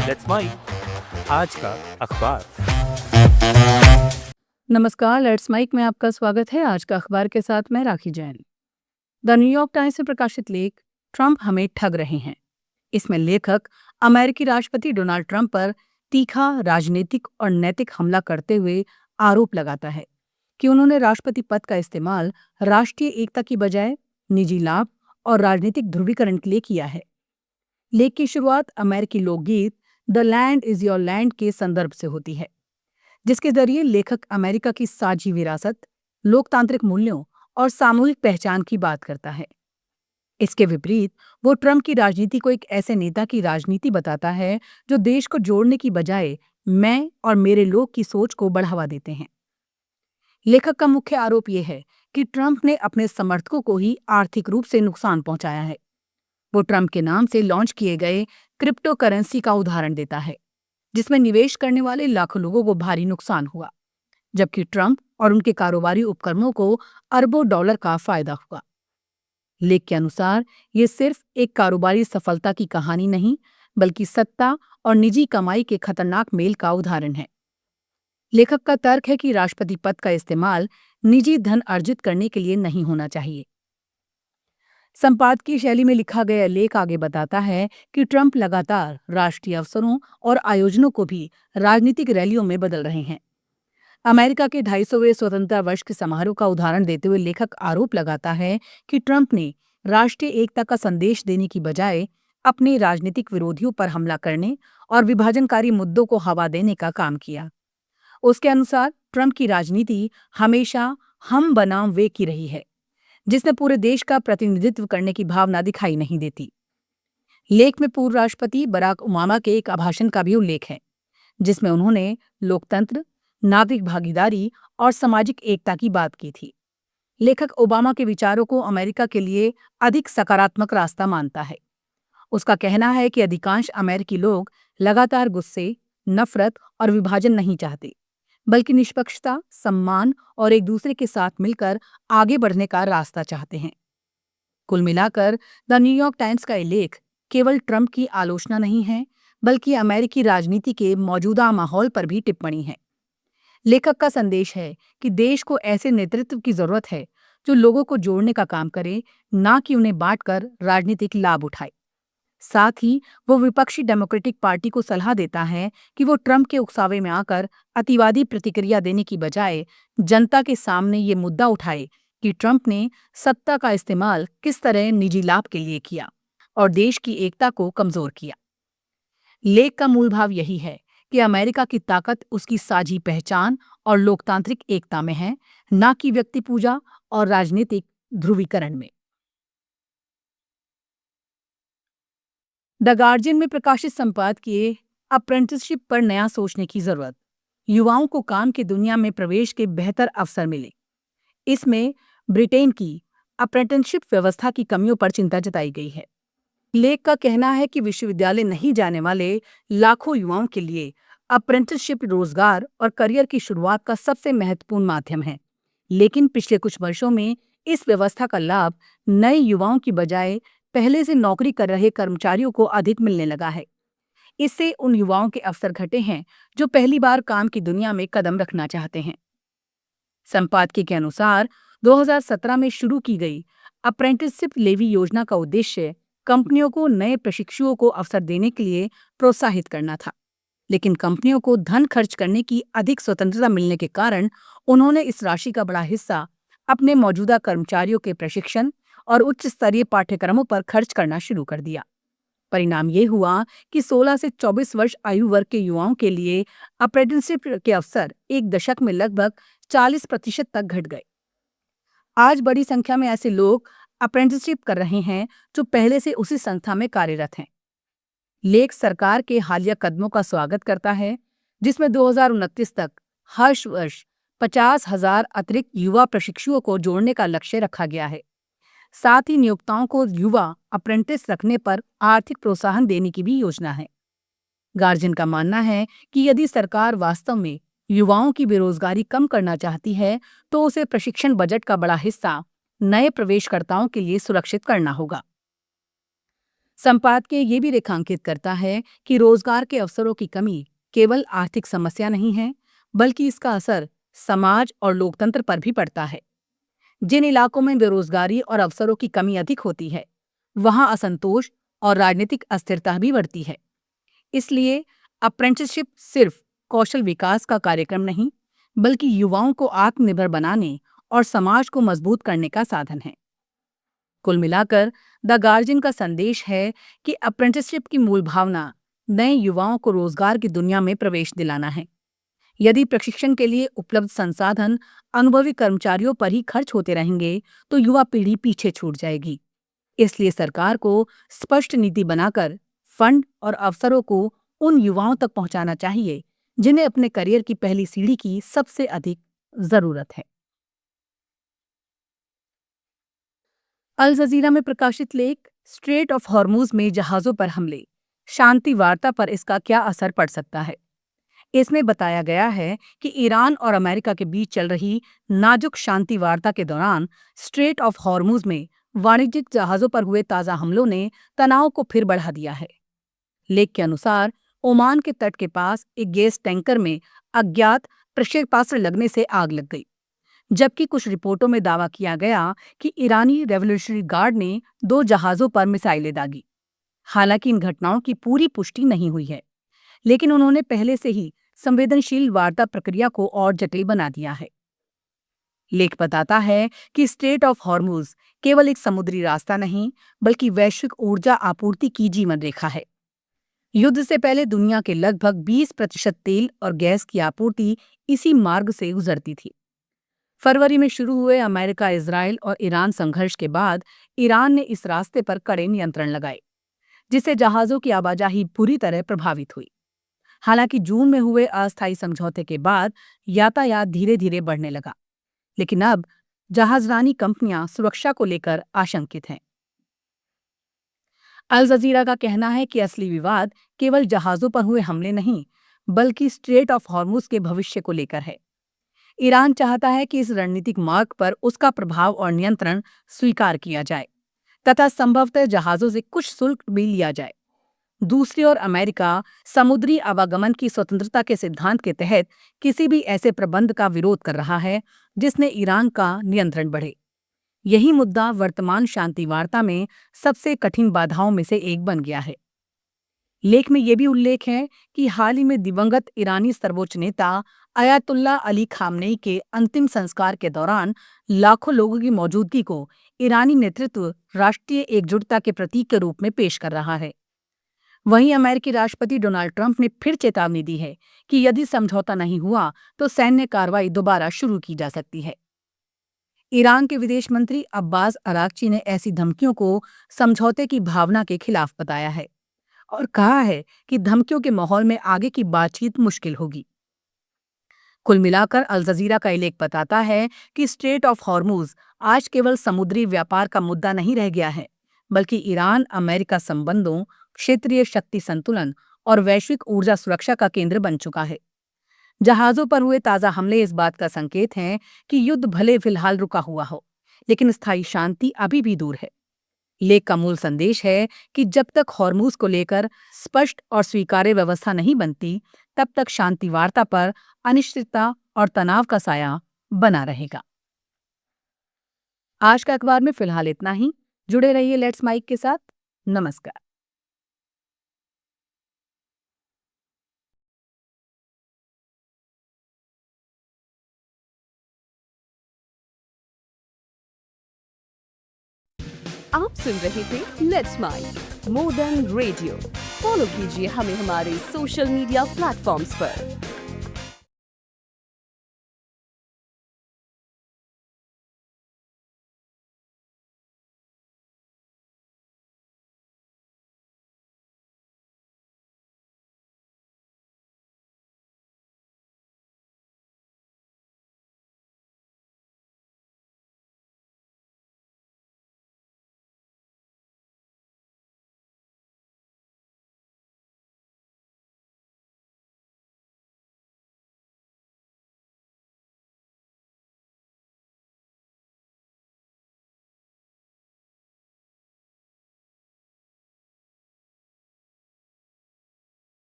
Let's mic आज का अखबार। नमस्कार, लेट्स माइक में आपका स्वागत है। आज का अखबार के साथ मैं राखी जैन। द न्यूयॉर्क टाइम्स से प्रकाशित लेख ट्रंप हमें ठग रहे हैं। इसमें लेखक अमेरिकी राष्ट्रपति डोनाल्ड ट्रंप पर तीखा राजनीतिक और नैतिक हमला करते हुए आरोप लगाता है कि उन्होंने राष्ट्रपति पद का इस्तेमाल राष्ट्रीय एकता की बजाय निजी लाभ और राजनीतिक ध्रुवीकरण के लिए किया है। लेख की शुरुआत अमेरिकी लोकगीत the land is your land के संदर्भ से होती है, जिसके जरिए लेखक अमेरिका की साझी विरासत, लोकतांत्रिक मूल्यों और सामूहिक पहचान की बात करता है। इसके विपरीत वो ट्रंप की राजनीति को एक ऐसे नेता की राजनीति बताता है जो देश को जोड़ने की बजाय मैं और मेरे लोग की सोच को बढ़ावा देते हैं। लेखक का मुख्य आरोप यह है कि ट्रंप ने अपने समर्थकों को ही आर्थिक रूप से नुकसान पहुंचाया है। वो ट्रंप के नाम से लॉन्च किए गए क्रिप्टो करेंसी का उदाहरण देता है, जिसमें निवेश करने वाले लाखों लोगों को भारी नुकसान हुआ, जबकि ट्रंप और उनके कारोबारी उपक्रमों को अरबों डॉलर का फायदा हुआ। लेख के अनुसार ये सिर्फ एक कारोबारी सफलता की कहानी नहीं, बल्कि सत्ता और निजी कमाई के खतरनाक मेल का उदाहरण है। लेखक का तर्क है कि राष्ट्रपति पद का इस्तेमाल निजी धन अर्जित करने के लिए नहीं होना चाहिए। संपादकीय शैली में लिखा गया लेख आगे बताता है कि ट्रंप लगातार राष्ट्रीय अवसरों और आयोजनों को भी राजनीतिक रैलियों में बदल रहे हैं। अमेरिका के 250वें स्वतंत्रता वर्ष के समारोह का उदाहरण देते हुए लेखक आरोप लगाता है कि ट्रंप ने राष्ट्रीय एकता का संदेश देने की बजाय अपने राजनीतिक विरोधियों पर हमला करने और विभाजनकारी मुद्दों को हवा देने का काम किया। उसके अनुसार ट्रंप की राजनीति हमेशा हम बनाम वे की रही है, जिसने पूरे देश का प्रतिनिधित्व करने की भावना दिखाई नहीं देती। लेख में पूर्व राष्ट्रपति बराक ओबामा के एक भाषण का भी उल्लेख है, जिसमें उन्होंने लोकतंत्र, नागरिक भागीदारी और सामाजिक एकता की बात की थी। लेखक ओबामा के विचारों को अमेरिका के लिए अधिक सकारात्मक रास्ता मानता है। उसका कहना है कि अधिकांश अमेरिकी लोग लगातार गुस्से, नफरत और विभाजन नहीं चाहते, बल्कि निष्पक्षता, सम्मान और एक दूसरे के साथ मिलकर आगे बढ़ने का रास्ता चाहते हैं। कुल मिलाकर द न्यूयॉर्क टाइम्स का ये लेख केवल ट्रंप की आलोचना नहीं है, बल्कि अमेरिकी राजनीति के मौजूदा माहौल पर भी टिप्पणी है। लेखक का संदेश है कि देश को ऐसे नेतृत्व की जरूरत है जो लोगों को जोड़ने का काम करे, ना कि उन्हें बांटकर राजनीतिक लाभ उठाए। साथ ही वो विपक्षी डेमोक्रेटिक पार्टी को सलाह देता है कि वो ट्रंप के उकसावे में आकर अतिवादी प्रतिक्रिया देने की बजाय जनता के सामने ये मुद्दा उठाए कि ट्रंप ने सत्ता का इस्तेमाल किस तरह निजी लाभ के लिए किया और देश की एकता को कमजोर किया। लेख का मूल भाव यही है कि अमेरिका की ताकत उसकी साझी पहचान और लोकतांत्रिक एकता में है, ना कि व्यक्ति पूजा और राजनीतिक ध्रुवीकरण में। द गार्जियन में प्रकाशित संपादकीय अप्रेंटिसशिप पर नया सोचने की जरूरत, युवाओं को काम की दुनिया में प्रवेश के बेहतर अवसर मिले। इसमें ब्रिटेन की अप्रेंटिसशिप व्यवस्था की कमियों पर चिंता जताई गई है। लेख का कहना है कि विश्वविद्यालय नहीं जाने वाले लाखों युवाओं के लिए अप्रेंटिसशिप रोजगार और करियर की शुरुआत का सबसे महत्वपूर्ण माध्यम है, लेकिन पिछले कुछ वर्षों में इस व्यवस्था का लाभ नए युवाओं की बजाय पहले से नौकरी कर रहे कर्मचारियों को अधिक मिलने लगा है। इससे उन युवाओं के अवसर घटे हैं जो पहली बार काम की दुनिया में कदम रखना चाहते हैं। संपादकीय के अनुसार 2017 में शुरू की गई अप्रेंटिसशिप लेवी योजना का उद्देश्य कंपनियों को नए प्रशिक्षुओं को अवसर देने के लिए प्रोत्साहित करना था, लेकिन कंपनियों को धन खर्च करने की अधिक स्वतंत्रता मिलने के कारण उन्होंने इस राशि का बड़ा हिस्सा अपने मौजूदा कर्मचारियों के प्रशिक्षण और उच्च स्तरीय पाठ्यक्रमों पर खर्च करना शुरू कर दिया। परिणाम ये हुआ कि 16 से 24 वर्ष आयु वर्ग के युवाओं के लिए अप्रेंटिसशिप के अवसर एक दशक में लगभग 40% तक घट गए। आज बड़ी संख्या में ऐसे लोग अप्रेंटिसशिप कर रहे हैं जो पहले से उसी संस्था में कार्यरत हैं। लेख सरकार के हालिया कदमों का स्वागत करता है, जिसमें 2029 तक हर वर्ष 50,000 अतिरिक्त युवा प्रशिक्षुओं को जोड़ने का लक्ष्य रखा गया है। साथ ही नियोक्ताओं को युवा अप्रेंटिस रखने पर आर्थिक प्रोत्साहन देने की भी योजना है। गार्जियन का मानना है कि यदि सरकार वास्तव में युवाओं की बेरोजगारी कम करना चाहती है, तो उसे प्रशिक्षण बजट का बड़ा हिस्सा नए प्रवेशकर्ताओं के लिए सुरक्षित करना होगा। संपादकीय ये भी रेखांकित करता है कि रोजगार के अवसरों की कमी केवल आर्थिक समस्या नहीं है, बल्कि इसका असर समाज और लोकतंत्र पर भी पड़ता है। जिन इलाकों में बेरोजगारी और अवसरों की कमी अधिक होती है, वहां असंतोष और राजनीतिक अस्थिरता भी बढ़ती है। इसलिए अप्रेंटिसशिप सिर्फ कौशल विकास का कार्यक्रम नहीं, बल्कि युवाओं को आत्मनिर्भर बनाने और समाज को मजबूत करने का साधन है। कुल मिलाकर द गार्जियन का संदेश है कि अप्रेंटिसशिप की मूल भावना नए युवाओं को रोजगार की दुनिया में प्रवेश दिलाना है। यदि प्रशिक्षण के लिए उपलब्ध संसाधन अनुभवी कर्मचारियों पर ही खर्च होते रहेंगे, तो युवा पीढ़ी पीछे छूट जाएगी। इसलिए सरकार को स्पष्ट नीति बनाकर फंड और अवसरों को उन युवाओं तक पहुंचाना चाहिए जिन्हें अपने करियर की पहली सीढ़ी की सबसे अधिक जरूरत है। अल जजीरा में प्रकाशित लेख स्ट्रेट ऑफ हॉर्मुज में जहाजों पर हमले, शांति वार्ता पर इसका क्या असर पड़ सकता है। इसमें बताया गया है कि ईरान और अमेरिका के बीच चल रही नाजुक शांति वार्ता के दौरान स्ट्रेट ऑफ हॉर्मुज में वाणिज्यिक जहाजों पर हुए ताजा हमलों ने तनाव को फिर बढ़ा दिया है। लेख के अनुसार ओमान के तट के पास एक गैस टैंकर में अज्ञात प्रक्षेपास्त्र लगने से आग लग गई, जबकि कुछ रिपोर्टों में दावा किया गया कि ईरानी रेवोल्यूशनरी गार्ड ने 2 जहाजों पर मिसाइलें दागी। हालांकि इन घटनाओं की पूरी पुष्टि नहीं हुई है, लेकिन उन्होंने पहले से ही संवेदनशील वार्ता प्रक्रिया को और जटिल बना दिया है। लेख बताता है कि स्ट्रेट ऑफ हॉर्मुज केवल एक समुद्री रास्ता नहीं, बल्कि वैश्विक ऊर्जा आपूर्ति की जीवन रेखा है। युद्ध से पहले दुनिया के लगभग 20% तेल और गैस की आपूर्ति इसी मार्ग से गुजरती थी। फरवरी में शुरू हुए अमेरिका, इजराइल और ईरान संघर्ष के बाद ईरान ने इस रास्ते पर कड़े नियंत्रण लगाए, जिससे जहाजों की आवाजाही बुरी तरह प्रभावित हुई। हालांकि जून में हुए अस्थायी समझौते के बाद यातायात धीरे धीरे बढ़ने लगा, लेकिन अब जहाजरानी कंपनियां सुरक्षा को लेकर आशंकित हैं। अल जजीरा का कहना है कि असली विवाद केवल जहाजों पर हुए हमले नहीं, बल्कि स्ट्रेट ऑफ हॉर्मुज के भविष्य को लेकर है। ईरान चाहता है कि इस रणनीतिक मार्ग पर उसका प्रभाव और नियंत्रण स्वीकार किया जाए तथा संभवतः जहाजों से कुछ शुल्क भी लिया जाए। दूसरी ओर अमेरिका समुद्री आवागमन की स्वतंत्रता के सिद्धांत के तहत किसी भी ऐसे प्रबंध का विरोध कर रहा है जिसने ईरान का नियंत्रण बढ़े। यही मुद्दा वर्तमान शांति वार्ता में सबसे कठिन बाधाओं में से एक बन गया है। लेख में यह भी उल्लेख है कि हाल ही में दिवंगत ईरानी सर्वोच्च नेता अयातुल्ला अली खामनेई के अंतिम संस्कार के दौरान लाखों लोगों की मौजूदगी को ईरानी नेतृत्व राष्ट्रीय एकजुटता के प्रतीक के रूप में पेश कर रहा है। वहीं अमेरिकी राष्ट्रपति डोनाल्ड ट्रंप ने फिर चेतावनी दी है कि यदि समझौता नहीं हुआ तो सैन्य कार्रवाई दोबारा शुरू की जा सकती है। ईरान के विदेश मंत्री अब्बास अराक्ची ने ऐसी धमकियों को समझौते की भावना के खिलाफ बताया है और कहा है कि धमकियों के माहौल में आगे की बातचीत मुश्किल होगी। कुल मिलाकर अल जजीरा का लेख बताता है कि स्ट्रेट ऑफ हॉर्मुज आज केवल समुद्री व्यापार का मुद्दा नहीं रह गया है, बल्कि ईरान अमेरिका संबंधों, क्षेत्रीय शक्ति संतुलन और वैश्विक ऊर्जा सुरक्षा का केंद्र बन चुका है। जहाजों पर हुए ताजा हमले इस बात का संकेत हैं कि युद्ध भले फिलहाल रुका हुआ हो, लेकिन स्थायी शांति अभी भी दूर है। लेख का मूल संदेश है कि जब तक हॉर्मुज को लेकर स्पष्ट और स्वीकार्य व्यवस्था नहीं बनती, तब तक शांति वार्ता पर अनिश्चितता और तनाव का साया बना रहेगा। आज का अखबार में फिलहाल इतना ही। जुड़े रहिए लेट्स माइक के साथ। नमस्कार। आप सुन रहे थे let's mike more than radio. Follow कीजिए हमें हमारे सोशल मीडिया प्लेटफॉर्म्स पर।